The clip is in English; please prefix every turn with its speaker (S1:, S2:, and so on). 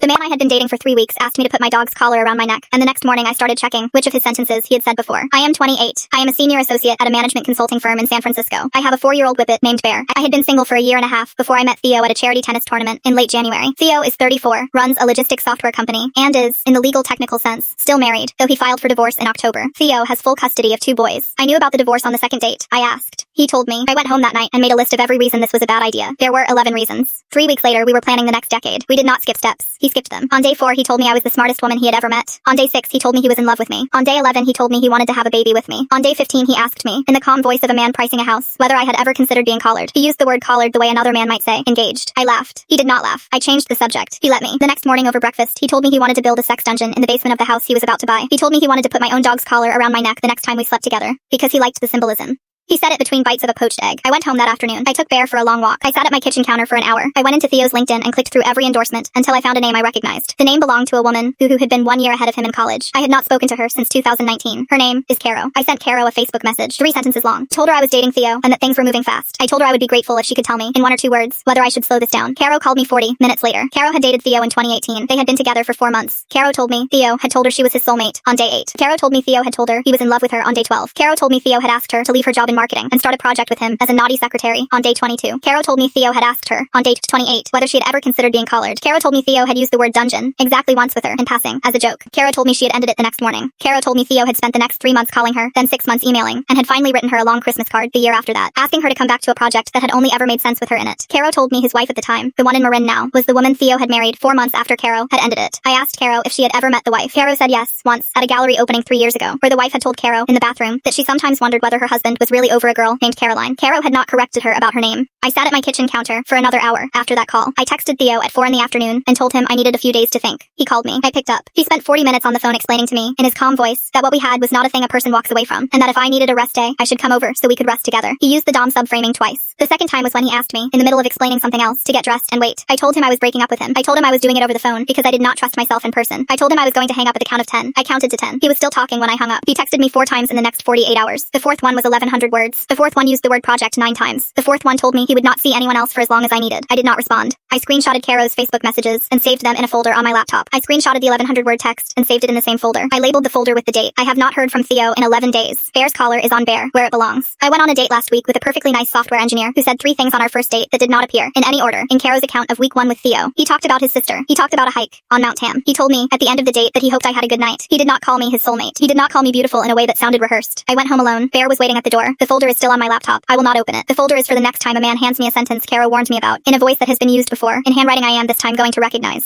S1: The man I had been dating for 3 weeks asked me to put my dog's collar around my neck, and the next morning I started checking which of his sentences he had said before. I am 28. I am a senior associate at a management consulting firm in San Francisco. I have a 4-year-old whippet named Bear. I had been single for a year and a half before I met Theo at a charity tennis tournament in late January. Theo is 34, runs a logistics software company, and is, in the legal technical sense, still married, though he filed for divorce in October. Theo has full custody of 2 boys. I knew about the divorce on the second date. I asked. He told me. I went home that night and made a list of every reason this was a bad idea. There were 11 reasons. 3 weeks later, we were planning the next decade. We did not skip steps. He skipped them. On day 4, he told me I was the smartest woman he had ever met. On day 6, he told me he was in love with me. On day 11, he told me he wanted to have a baby with me. On day 15, he asked me, in the calm voice of a man pricing a house, whether I had ever considered being collared. He used the word collared the way another man might say, engaged. I laughed. He did not laugh. I changed the subject. He let me. The next morning over breakfast, he told me he wanted to build a sex dungeon in the basement of the house he was about to buy. He told me he wanted to put my own dog's collar around my neck the next time we slept together, because he liked the symbolism. He said it between bites of a poached egg. I went home that afternoon. I took Bear for a long walk. I sat at my kitchen counter for an hour. I went into Theo's LinkedIn and clicked through every endorsement until I found a name I recognized. The name belonged to a woman who had been 1 year ahead of him in college. I had not spoken to her since 2019. Her name is Caro. I sent Caro a Facebook message, 3 sentences long. Told her I was dating Theo and that things were moving fast. I told her I would be grateful if she could tell me, in 1 or 2 words, whether I should slow this down. Caro called me 40 minutes later. Caro had dated Theo in 2018. They had been together for 4 months. Caro told me Theo had told her she was his soulmate on day 8. Caro told me Theo had told her he was in love with her on day 12. Caro told me Theo had asked her to leave her job in marketing and start a project with him as a naughty secretary on day 22. Caro told me Theo had asked her on day 28 whether she had ever considered being collared. Caro told me Theo had used the word dungeon exactly once with her in passing as a joke. Caro told me she had ended it the next morning. Caro told me Theo had spent the next 3 months calling her, then 6 months emailing, and had finally written her a long Christmas card the year after that, asking her to come back to a project that had only ever made sense with her in it. Caro told me his wife at the time, the one in Marin now, was the woman Theo had married 4 months after Caro had ended it. I asked Caro if she had ever met the wife. Caro said yes, once, at a gallery opening 3 years ago, where the wife had told Caro in the bathroom that she sometimes wondered whether her husband was really over a girl named Caroline. Caro had not corrected her about her name. I sat at my kitchen counter for another hour after that call. I texted Theo at 4 in the afternoon and told him I needed a few days to think. He called me. I picked up. He spent 40 minutes on the phone explaining to me, in his calm voice, that what we had was not a thing a person walks away from, and that if I needed a rest day, I should come over so we could rest together. He used the dom subframing twice. The second time was when he asked me, in the middle of explaining something else, to get dressed and wait. I told him I was breaking up with him. I told him I was doing it over the phone because I did not trust myself in person. I told him I was going to hang up at the count of 10. I counted to 10. He was still talking when I hung up. He texted me 4 times in the next 48 hours. The 4th one was 1100 words. The 4th one used the word project 9 times. The 4th one told me he would not see anyone else for as long as I needed. I did not respond. I screenshotted Caro's Facebook messages and saved them in a folder on my laptop. I screenshotted the 1100 word text and saved it in the same folder. I labeled the folder with the date. I have not heard from Theo in 11 days. Bear's collar is on Bear, where it belongs. I went on a date last week with a perfectly nice software engineer who said 3 things on our first date that did not appear, in any order, in Caro's account of week 1 with Theo. He talked about his sister. He talked about a hike on Mount Tam. He told me, at the end of the date, that he hoped I had a good night. He did not call me his soulmate. He did not call me beautiful in a way that sounded rehearsed. I went home alone. Bear was waiting at the door. The folder is still on my laptop. I will not open it. The folder is for the next time a man hands me a sentence Caro warned me about, in a voice that has been used before, in handwriting I am this time going to recognize.